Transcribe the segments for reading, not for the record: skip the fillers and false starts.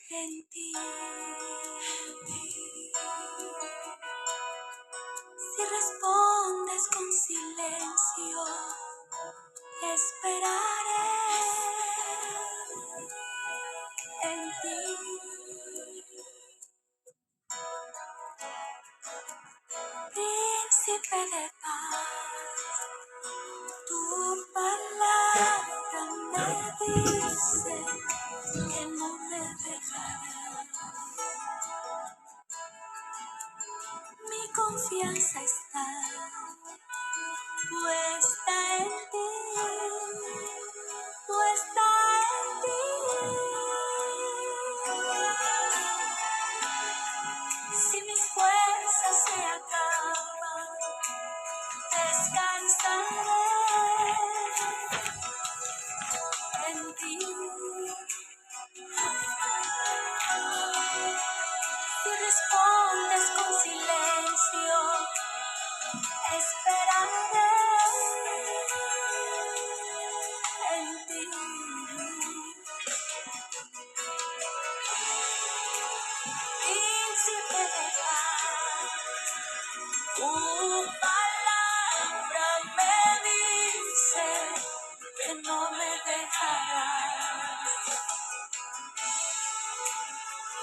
en ti. Si respondes con silencio, esperaré en ti. Príncipe de paz, tu palabra me dice que no me dejarás. Mi confianza está puesta en ti, puesta en ti. Si mis fuerzas se acaban, descansaré en ti. Si respondes con silencio, esperaré en ti. Príncipe de paz, tu palabra me dice que no me dejarás.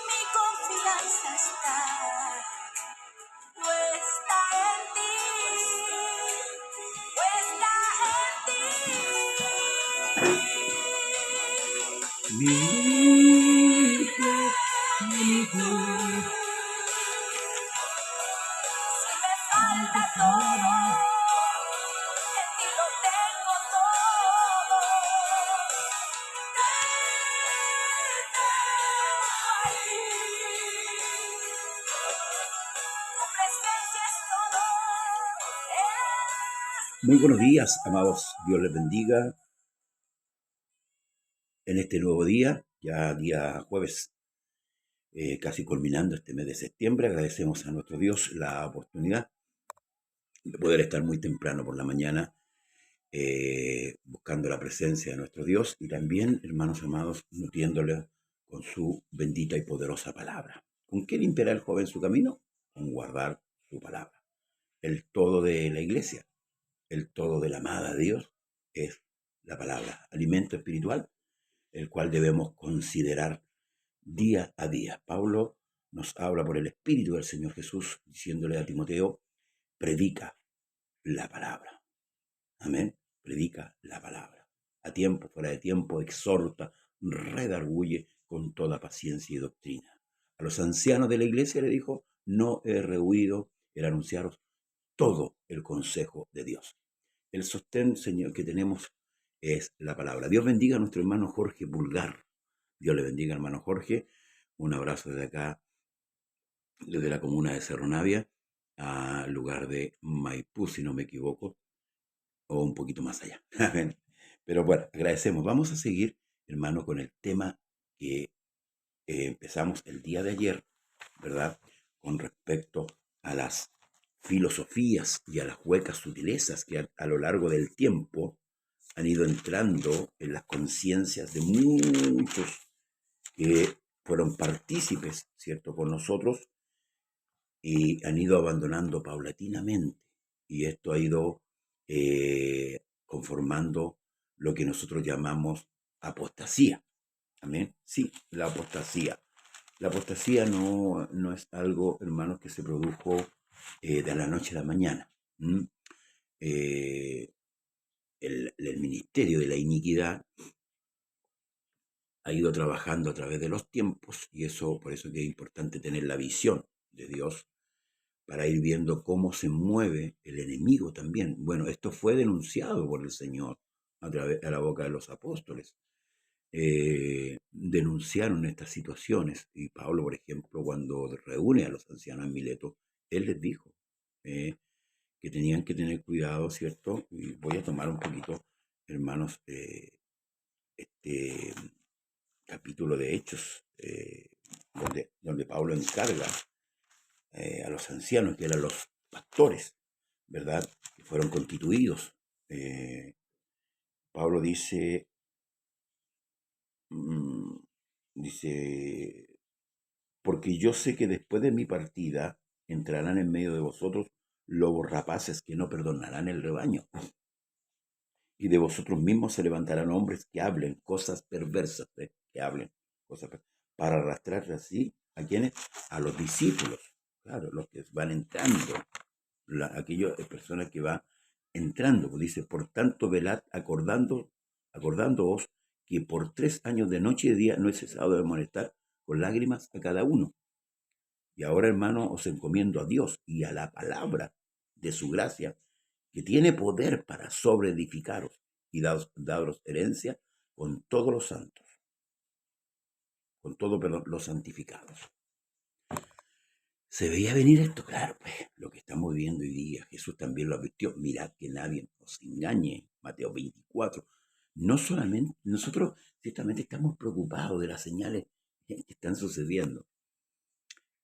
Mi confianza está puesta en ti, puesta en ti. Mi Si me falta todo, en ti lo tengo todo. Ahí. Tu presencia es todo. Muy buenos días, amados. Dios les bendiga en este nuevo día, ya día jueves, casi culminando este mes de septiembre. Agradecemos a nuestro Dios la oportunidad de poder estar muy temprano por la mañana buscando la presencia de nuestro Dios y también, hermanos amados, nutriéndole con su bendita y poderosa palabra. ¿Con qué limpiará el joven su camino? Con guardar su palabra. El todo de la iglesia, el todo de la amada de Dios es la palabra, alimento espiritual, el cual debemos considerar día a día. Pablo nos habla por el Espíritu del Señor Jesús, diciéndole a Timoteo, predica la palabra. Amén. Predica la palabra. A tiempo, fuera de tiempo, exhorta, redarguye con toda paciencia y doctrina. A los ancianos de la iglesia le dijo, no he rehuido el anunciaros todo el consejo de Dios. El sostén, Señor, que tenemos es la palabra. Dios bendiga a nuestro hermano Jorge Pulgar. Dios le bendiga, hermano Jorge. Un abrazo desde acá, desde la comuna de Cerro Navia, al lugar de Maipú, si no me equivoco, o un poquito más allá. Amén. Pero bueno, agradecemos. Vamos a seguir, hermano, con el tema que empezamos el día de ayer, ¿verdad? Con respecto a las filosofías y a las huecas sutilezas que a lo largo del tiempo han ido entrando en las conciencias de muchos que fueron partícipes, ¿cierto?, con nosotros y han ido abandonando paulatinamente. Y esto ha ido conformando lo que nosotros llamamos apostasía. Amén. Sí, la apostasía. La apostasía no es algo, hermanos, que se produjo de la noche a la mañana. El ministerio de la iniquidad ha ido trabajando a través de los tiempos y eso, por eso que es importante tener la visión de Dios para ir viendo cómo se mueve el enemigo también. Bueno, esto fue denunciado por el Señor a la boca de los apóstoles. Denunciaron estas situaciones y Pablo, por ejemplo, cuando reúne a los ancianos en Mileto, él les dijo que tenían que tener cuidado, ¿cierto? Y voy a tomar un poquito, hermanos, este capítulo de Hechos, donde Pablo encarga a los ancianos, que eran los pastores, ¿verdad?, que fueron constituidos. Pablo dice, porque yo sé que después de mi partida entrarán en medio de vosotros lobos rapaces que no perdonarán el rebaño. Y de vosotros mismos se levantarán hombres que hablen cosas perversas, que hablen cosas para arrastrar así a quienes, a los discípulos, claro, los que van entrando, aquellas personas que van entrando, pues dice, por tanto velad acordándoos que por 3 años de noche y de día no he cesado de molestar con lágrimas a cada uno. Y ahora, hermano, os encomiendo a Dios y a la palabra de su gracia, que tiene poder para sobreedificaros y daros herencia con todos los santos, con todos, perdón, los santificados. Se veía venir esto, claro, pues, lo que estamos viviendo hoy día. Jesús también lo advirtió. Mirad que nadie os engañe. Mateo 24. No solamente, nosotros ciertamente estamos preocupados de las señales que están sucediendo,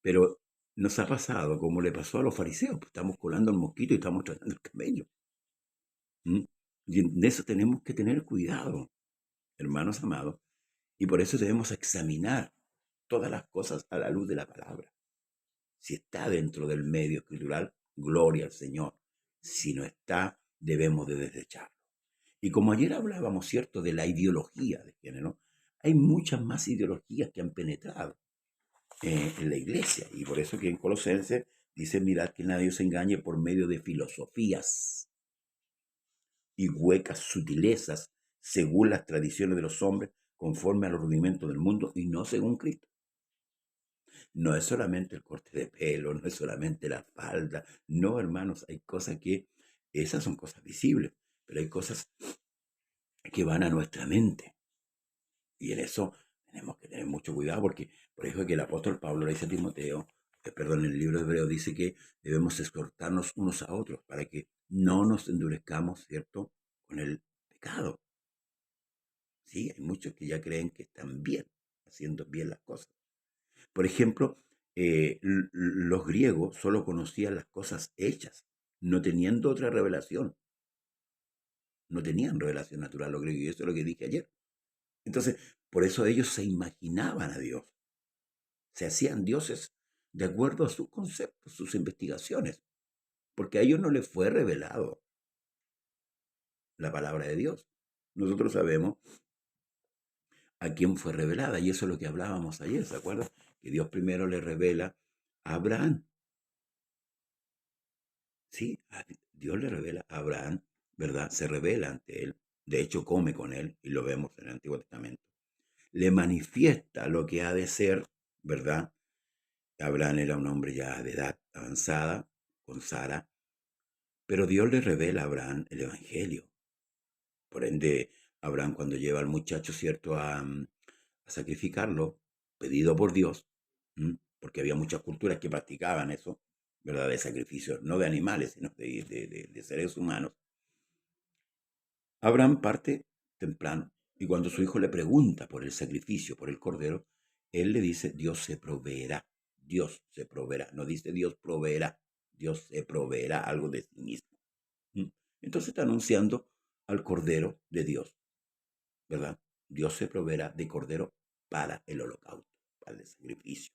pero nos ha pasado como le pasó a los fariseos, pues estamos colando el mosquito y estamos tratando el camello. ¿Mm? Y en eso tenemos que tener cuidado, hermanos amados, y por eso debemos examinar todas las cosas a la luz de la palabra. Si está dentro del medio escritural, gloria al Señor. Si no está, debemos de desecharlo. Y como ayer hablábamos, ¿cierto?, de la ideología de género, hay muchas más ideologías que han penetrado en la iglesia. Y por eso que en Colosenses dice, mirad que nadie os engañe por medio de filosofías y huecas sutilezas, según las tradiciones de los hombres, conforme a los rudimentos del mundo y no según Cristo. No es solamente el corte de pelo, no es solamente la falda. No, hermanos, hay cosas que, esas son cosas visibles, pero hay cosas que van a nuestra mente. Y en eso tenemos que tener mucho cuidado porque, por eso que el apóstol Pablo le dice a Timoteo, perdón, en el libro de Hebreo dice que debemos exhortarnos unos a otros para que no nos endurezcamos, ¿cierto?, con el pecado. Sí, hay muchos que ya creen que están bien, haciendo bien las cosas. Por ejemplo, los griegos solo conocían las cosas hechas, no teniendo otra revelación. No tenían revelación natural los griegos, y eso es lo que dije ayer. Entonces, por eso ellos se imaginaban a Dios. Se hacían dioses de acuerdo a sus conceptos, sus investigaciones, porque a ellos no les fue revelado la palabra de Dios. Nosotros sabemos a quién fue revelada, y eso es lo que hablábamos ayer, ¿se acuerdan? Que Dios primero le revela a Abraham. Sí, Dios le revela a Abraham, ¿verdad? Se revela ante él. De hecho, come con él, y lo vemos en el Antiguo Testamento. Le manifiesta lo que ha de ser, ¿verdad? Abraham era un hombre ya de edad avanzada, con Sara, pero Dios le revela a Abraham el Evangelio. Por ende, Abraham, cuando lleva al muchacho, ¿cierto?, a sacrificarlo, pedido por Dios, porque había muchas culturas que practicaban eso, ¿verdad?, de sacrificios, no de animales, sino de seres humanos. Abraham parte temprano, y cuando su hijo le pregunta por el sacrificio, por el cordero, él le dice, Dios se proveerá, no dice Dios proveerá, Dios se proveerá algo de sí mismo. Entonces está anunciando al cordero de Dios, ¿verdad? Dios se proveerá de cordero para el holocausto, para el sacrificio.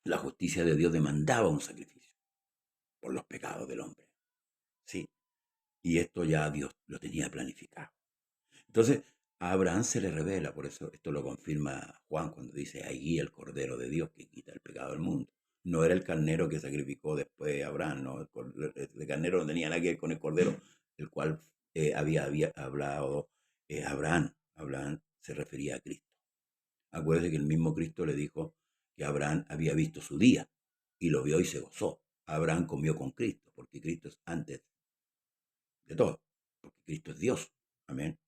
La justicia de Dios demandaba un sacrificio por los pecados del hombre, ¿sí? Y esto ya Dios lo tenía planificado. Entonces, a Abraham se le revela, por eso esto lo confirma Juan cuando dice, ahí el Cordero de Dios que quita el pecado del mundo. No era el carnero que sacrificó después Abraham, no, el carnero no tenía nada que ver con el Cordero, el cual había hablado Abraham. Abraham se refería a Cristo. Acuérdese que el mismo Cristo le dijo que Abraham había visto su día y lo vio y se gozó. Abraham comió con Cristo, porque Cristo es antes de todo, porque Cristo es Dios. Amén.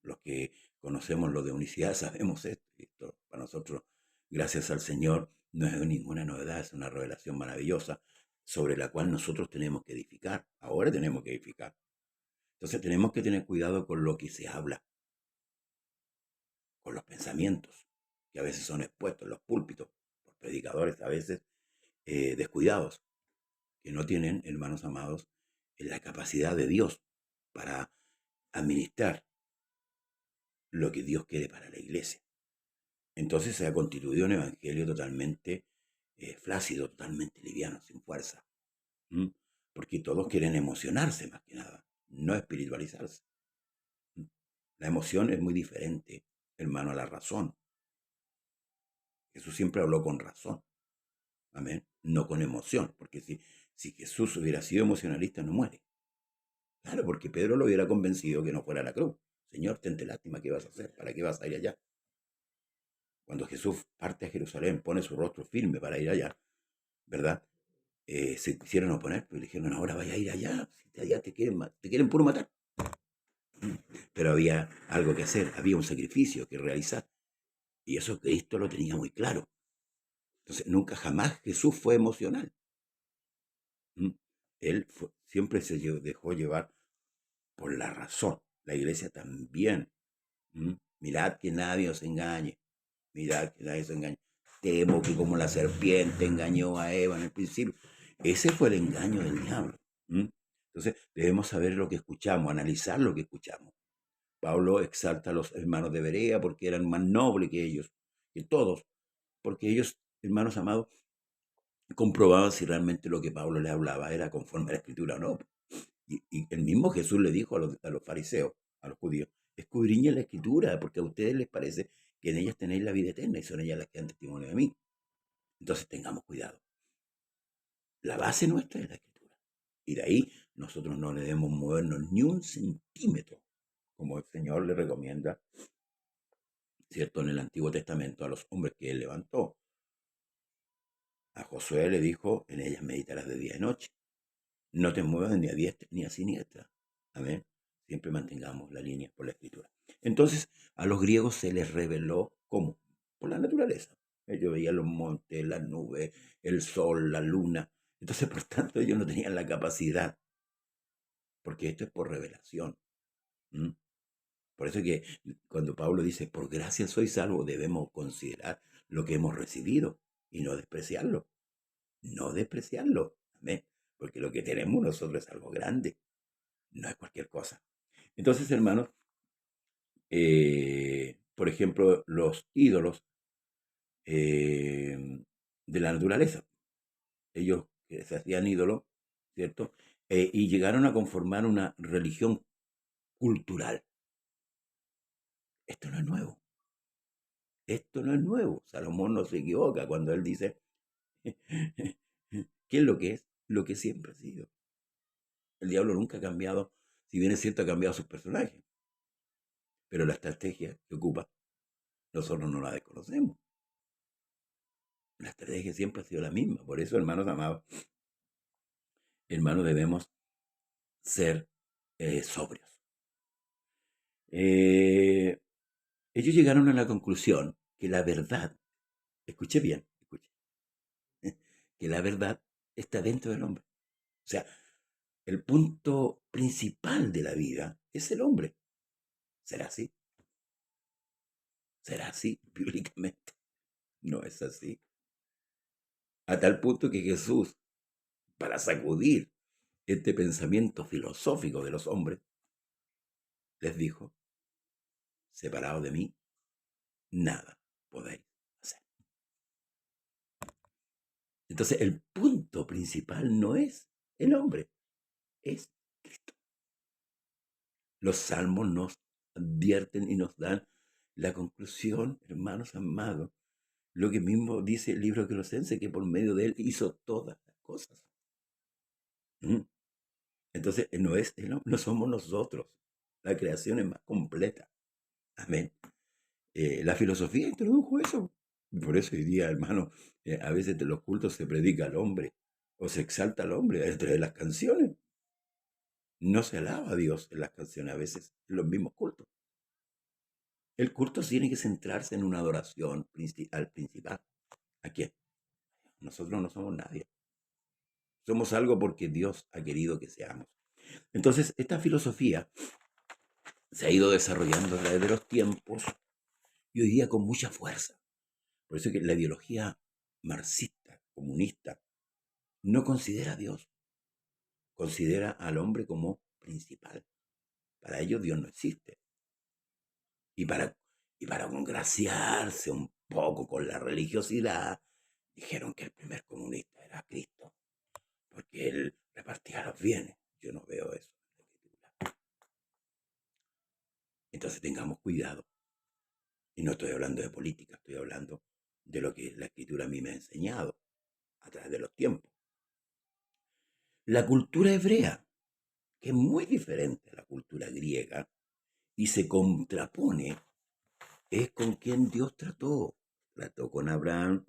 Los que conocemos lo de unicidad sabemos esto. Y esto para nosotros, gracias al Señor, no es ninguna novedad, es una revelación maravillosa sobre la cual nosotros tenemos que edificar. Ahora tenemos que edificar. Entonces tenemos que tener cuidado con lo que se habla, con los pensamientos, que a veces son expuestos en los púlpitos por predicadores a veces descuidados, que no tienen, hermanos amados, la capacidad de Dios para administrar lo que Dios quiere para la iglesia. Entonces se ha constituido un evangelio totalmente flácido, totalmente liviano, sin fuerza. ¿Mm? Porque todos quieren emocionarse más que nada, no espiritualizarse. ¿Mm? La emoción es muy diferente, hermano, a la razón. Jesús siempre habló con razón, amén, no con emoción, porque si Jesús hubiera sido emocionalista no muere. Claro, porque Pedro lo hubiera convencido que no fuera a la cruz. Señor, tente lástima, ¿qué vas a hacer? ¿Para qué vas a ir allá? Cuando Jesús parte a Jerusalén, pone su rostro firme para ir allá, ¿verdad? Se quisieron oponer, pero le dijeron, ahora vaya a ir allá, si allá te quieren puro matar. Pero había algo que hacer, había un sacrificio que realizar, y eso Cristo lo tenía muy claro. Entonces, nunca jamás Jesús fue emocional. ¿Mm? Él siempre dejó llevar por la razón. La iglesia también. ¿Mm? Mirad que nadie os engañe. Mirad que nadie os engañe. Temo que como la serpiente engañó a Eva en el principio. Ese fue el engaño del diablo. ¿Mm? Entonces debemos saber lo que escuchamos, analizar lo que escuchamos. Pablo exalta a los hermanos de Berea porque eran más nobles que ellos, que todos, porque ellos, hermanos amados, comprobaban si realmente lo que Pablo les hablaba era conforme a la escritura o no. Y el mismo Jesús le dijo a los fariseos, a los judíos, escudriñen la escritura, porque a ustedes les parece que en ellas tenéis la vida eterna y son ellas las que dan testimonio de mí. Entonces tengamos cuidado. La base nuestra es la escritura. Y de ahí nosotros no le debemos movernos ni un centímetro, como el Señor le recomienda, ¿cierto? En el Antiguo Testamento a los hombres que él levantó. A Josué le dijo, en ellas meditarás de día y noche. No te muevas ni a diestra ni a siniestra. Amén. Siempre mantengamos la línea por la escritura. Entonces, a los griegos se les reveló ¿cómo? Por la naturaleza. Ellos veían los montes, las nubes, el sol, la luna. Entonces, por tanto, ellos no tenían la capacidad, porque esto es por revelación. ¿Mm? Por eso que cuando Pablo dice, por gracia soy salvo, debemos considerar lo que hemos recibido y no despreciarlo. No despreciarlo. Amén. Porque lo que tenemos nosotros es algo grande, no es cualquier cosa. Entonces, hermanos, por ejemplo, los ídolos de la naturaleza, ellos que se hacían ídolos, ¿cierto? Y llegaron a conformar una religión cultural. Esto no es nuevo. Esto no es nuevo. Salomón no se equivoca cuando él dice, ¿qué es lo que es? Lo que siempre ha sido. El diablo nunca ha cambiado, si bien es cierto, ha cambiado sus personajes, pero la estrategia que ocupa, nosotros no la desconocemos. La estrategia siempre ha sido la misma. Por eso, hermanos amados, hermanos, debemos ser sobrios. Eh, ellos llegaron a la conclusión que la verdad, escuche bien, escuche, que la verdad está dentro del hombre. O sea, el punto principal de la vida es el hombre. ¿Será así? ¿Será así bíblicamente? No es así. A tal punto que Jesús, para sacudir este pensamiento filosófico de los hombres, les dijo, separado de mí, nada podéis hacer. Entonces, el punto principal no es el hombre, es Cristo. Los salmos nos advierten y nos dan la conclusión, hermanos amados, lo que mismo dice el libro de Colosenses, que por medio de él hizo todas las cosas. ¿Mm? Entonces, no somos nosotros. La creación es más completa. Amén. La filosofía introdujo eso. Y por eso hoy día, hermano, a veces de los cultos se predica al hombre o se exalta al hombre entre las canciones. No se alaba a Dios en las canciones, a veces en los mismos cultos. El culto tiene que centrarse en una adoración al principal. ¿A quién? Nosotros no somos nadie. Somos algo porque Dios ha querido que seamos. Entonces, esta filosofía se ha ido desarrollando a través de los tiempos y hoy día con mucha fuerza. Por eso que la ideología marxista, comunista, no considera a Dios, considera al hombre como principal. Para ellos Dios no existe. Y para congraciarse un poco con la religiosidad, dijeron que el primer comunista era Cristo, porque él repartía los bienes. Yo no veo eso en la Escritura. Entonces tengamos cuidado. Y no estoy hablando de política, estoy hablando de lo que la Escritura a mí me ha enseñado a través de los tiempos. La cultura hebrea, que es muy diferente a la cultura griega y se contrapone, es con quien Dios trató. Trató con Abraham,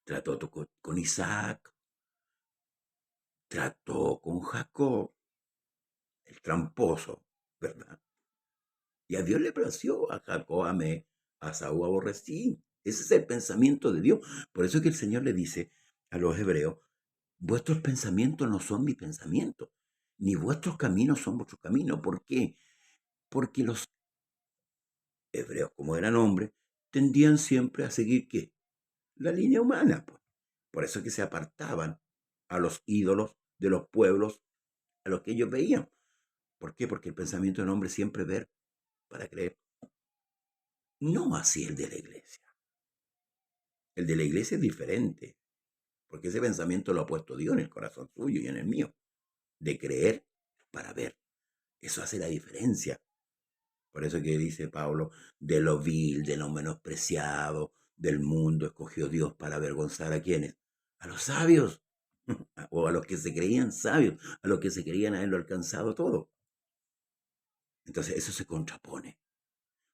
trató con Isaac, trató con Jacob, el tramposo, ¿verdad? Y a Dios le plació, a Jacob amé, a Saúl aborrecí. Ese es el pensamiento de Dios. Por eso es que el Señor le dice a los hebreos, vuestros pensamientos no son mis pensamientos, ni vuestros caminos son vuestros caminos. ¿Por qué? Porque los hebreos, como eran hombres, tendían siempre a seguir ¿qué? La línea humana. Pues. Por eso es que se apartaban a los ídolos de los pueblos a los que ellos veían. ¿Por qué? Porque el pensamiento del hombre siempre es ver para creer. No así el de la iglesia. El de la iglesia es diferente, porque ese pensamiento lo ha puesto Dios en el corazón suyo y en el mío, de creer para ver. Eso hace la diferencia. Por eso que dice Pablo, de lo vil, de lo menospreciado, del mundo escogió Dios para avergonzar a quienes, a los sabios, o a los que se creían sabios, a los que se creían haberlo alcanzado todo. Entonces eso se contrapone.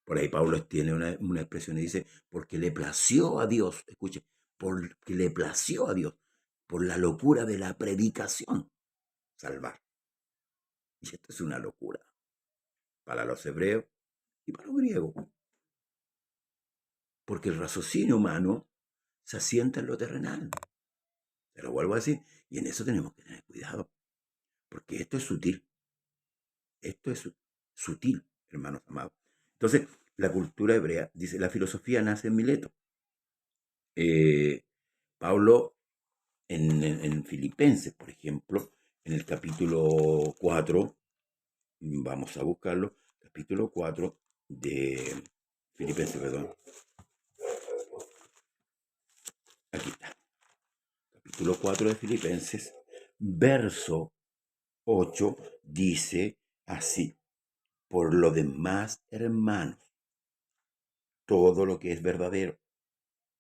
Por ahí Pablo tiene una expresión y dice, porque le plació a Dios, escuche, porque le plació a Dios, por la locura de la predicación, salvar. Y esto es una locura para los hebreos y para los griegos. Porque el raciocinio humano se asienta en lo terrenal. Te lo vuelvo a decir. Y en eso tenemos que tener cuidado. Porque esto es sutil. Esto es sutil, hermanos amados. Entonces, la cultura hebrea, dice, la filosofía nace en Mileto. Pablo, en Filipenses, por ejemplo, en el capítulo 4, vamos a buscarlo, capítulo 4 de Filipenses, perdón. Aquí está. Capítulo 4 de Filipenses, verso 8, dice así, por lo demás, hermanos, todo lo que es verdadero,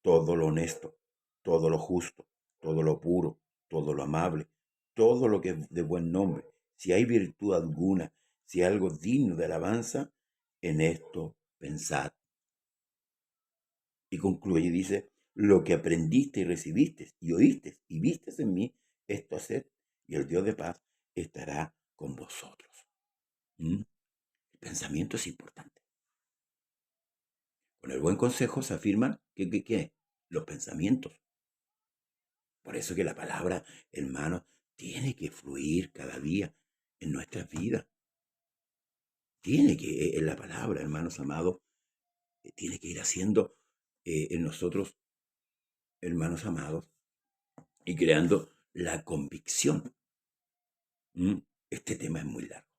todo lo honesto, todo lo justo, todo lo puro, todo lo amable, todo lo que es de buen nombre, si hay virtud alguna, si hay algo digno de alabanza, en esto pensad. Y concluye y dice, lo que aprendiste y recibiste y oíste y vistes en mí, esto haced, y el Dios de paz estará con vosotros. ¿Mm? El pensamiento es importante. Con el buen consejo se afirman que los pensamientos. Por eso que la palabra, hermano, tiene que fluir cada día en nuestras vidas. Tiene que, en la palabra, hermanos amados, tiene que ir haciendo en nosotros, hermanos amados, y creando la convicción. ¿Mm? Este tema es muy largo.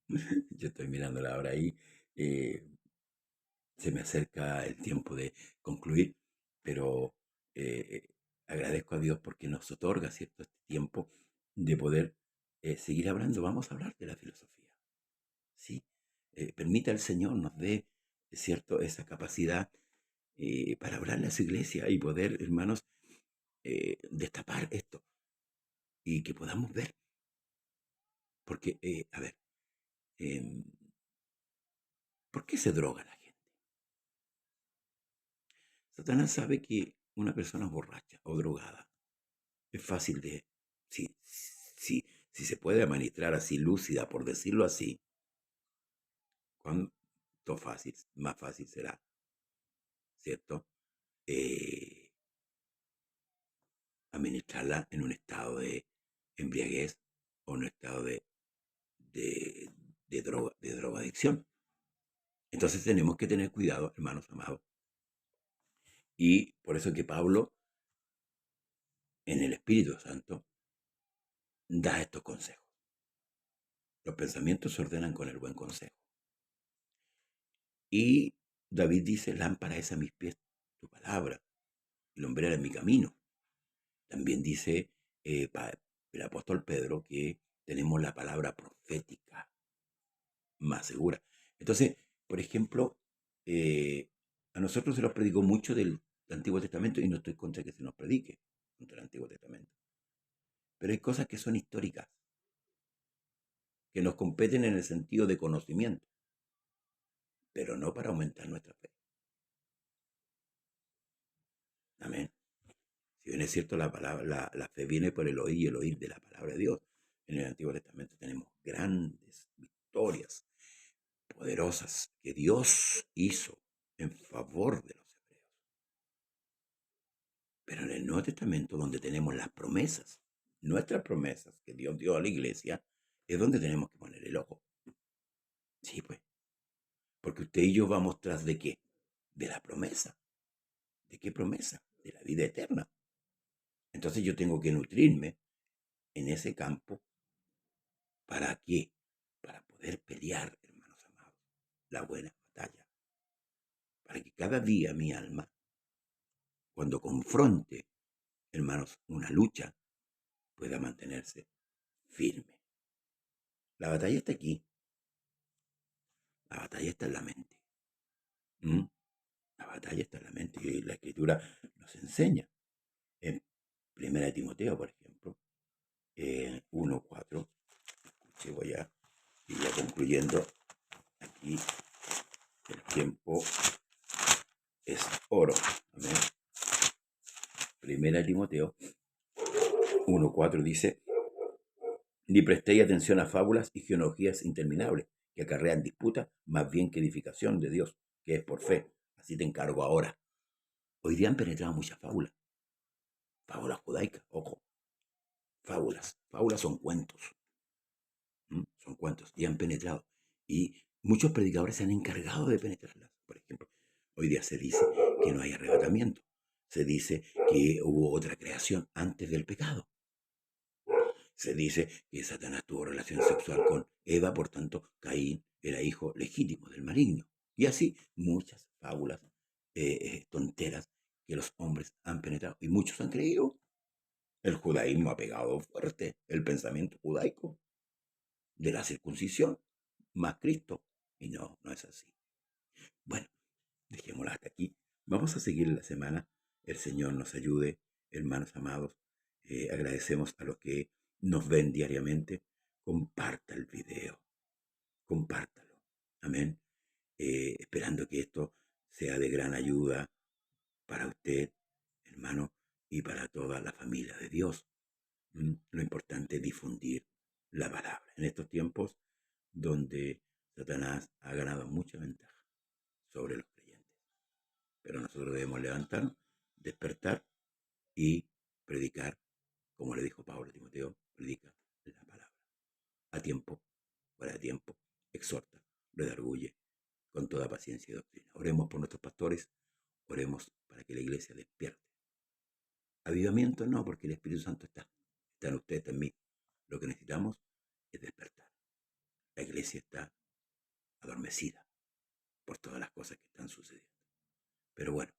Yo estoy mirando la hora ahí. Se me acerca el tiempo de concluir, pero agradezco a Dios porque nos otorga, ¿cierto?, este tiempo de poder seguir hablando. Vamos a hablar de la filosofía, ¿sí? Permita al Señor nos dé, ¿cierto?, esa capacidad para hablarle a su iglesia y poder, hermanos, destapar esto y que podamos ver. Porque, a ver, em, ¿por qué se droga la gente? Satanás sabe que una persona borracha o drogada es fácil de, si se puede administrar así lúcida, por decirlo así, cuánto fácil, más fácil será, ¿cierto? Eh, administrarla en un estado de embriaguez o en un estado de, de drogadicción. Entonces tenemos que tener cuidado, hermanos amados. Y por eso que Pablo, en el Espíritu Santo, da estos consejos. Los pensamientos se ordenan con el buen consejo. Y David dice, lámpara es a mis pies tu palabra y lumbrera en mi camino. También dice el apóstol Pedro que tenemos la palabra profética más segura. Entonces, por ejemplo, a nosotros se nos predicó mucho del Antiguo Testamento y no estoy contra que se nos predique contra el Antiguo Testamento. Pero hay cosas que son históricas, que nos competen en el sentido de conocimiento, pero no para aumentar nuestra fe. Amén. Si bien es cierto, la fe viene por el oír y el oír de la palabra de Dios. En el Antiguo Testamento tenemos grandes victorias poderosas que Dios hizo en favor de los hebreos. Pero en el Nuevo Testamento, donde tenemos las promesas, nuestras promesas que Dios dio a la iglesia, es donde tenemos que poner el ojo. Sí, pues. Porque usted y yo vamos tras de qué? De la promesa. ¿De qué promesa? De la vida eterna. Entonces yo tengo que nutrirme en ese campo. ¿Para qué? Para poder pelear, hermanos amados, la buena batalla. Para que cada día mi alma, cuando confronte, hermanos, una lucha, pueda mantenerse firme. La batalla está aquí. La batalla está en la mente. ¿Mm? La batalla está en la mente y la Escritura nos enseña. En 1 Timoteo, por ejemplo, 1:4, escuche, voy a ir ya concluyendo. Aquí el tiempo es oro. Amén. 1 Timoteo 1:4 dice, ni prestéis atención a fábulas y genealogías interminables que acarrean disputa más bien que edificación de Dios, que es por fe. Así te encargo ahora. Hoy día han penetrado muchas fábulas. Fábulas judaicas, ojo. Fábulas. Fábulas son cuentos. Son cuentos. Y han penetrado. Y muchos predicadores se han encargado de penetrarlas. Por ejemplo, hoy día se dice que no hay arrebatamiento. Se dice que hubo otra creación antes del pecado. Se dice que Satanás tuvo relación sexual con Eva, por tanto, Caín era hijo legítimo del maligno. Y así muchas fábulas tonteras que los hombres han penetrado. Y muchos han creído. El judaísmo ha pegado fuerte, el pensamiento judaico de la circuncisión más Cristo. Y no, no es así. Bueno, dejémoslo hasta aquí. Vamos a seguir la semana. El Señor nos ayude, hermanos amados. Agradecemos a los que nos ven diariamente. Comparta el video. Compártalo. Amén. Esperando que esto sea de gran ayuda para usted, hermano, y para toda la familia de Dios. Lo importante es difundir la palabra. En estos tiempos donde Satanás ha ganado mucha ventaja sobre los creyentes. Pero nosotros debemos levantarnos, despertar y predicar, como le dijo Pablo a Timoteo, predica la palabra. A tiempo, fuera de tiempo, exhorta, redarguye, con toda paciencia y doctrina. Oremos por nuestros pastores, oremos para que la iglesia despierte. Avivamiento no, porque el Espíritu Santo está en usted, está en mí. Lo que necesitamos es despertar. La iglesia está adormecida por todas las cosas que están sucediendo. Pero bueno,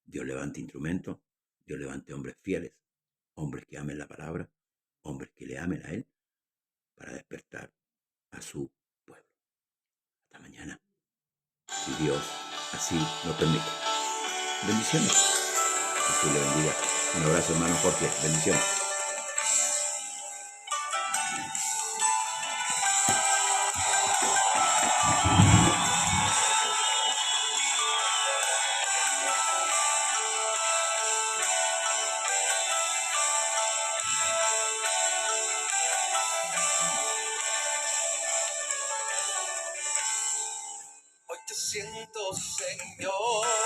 Dios levante instrumentos, Dios levante hombres fieles, hombres que amen la palabra, hombres que le amen a Él, para despertar a su pueblo. Hasta mañana, si Dios así nos permite. Bendiciones. Jesús le bendiga. Un abrazo, hermano Jorge. Bendiciones. Hoy te siento, Señor.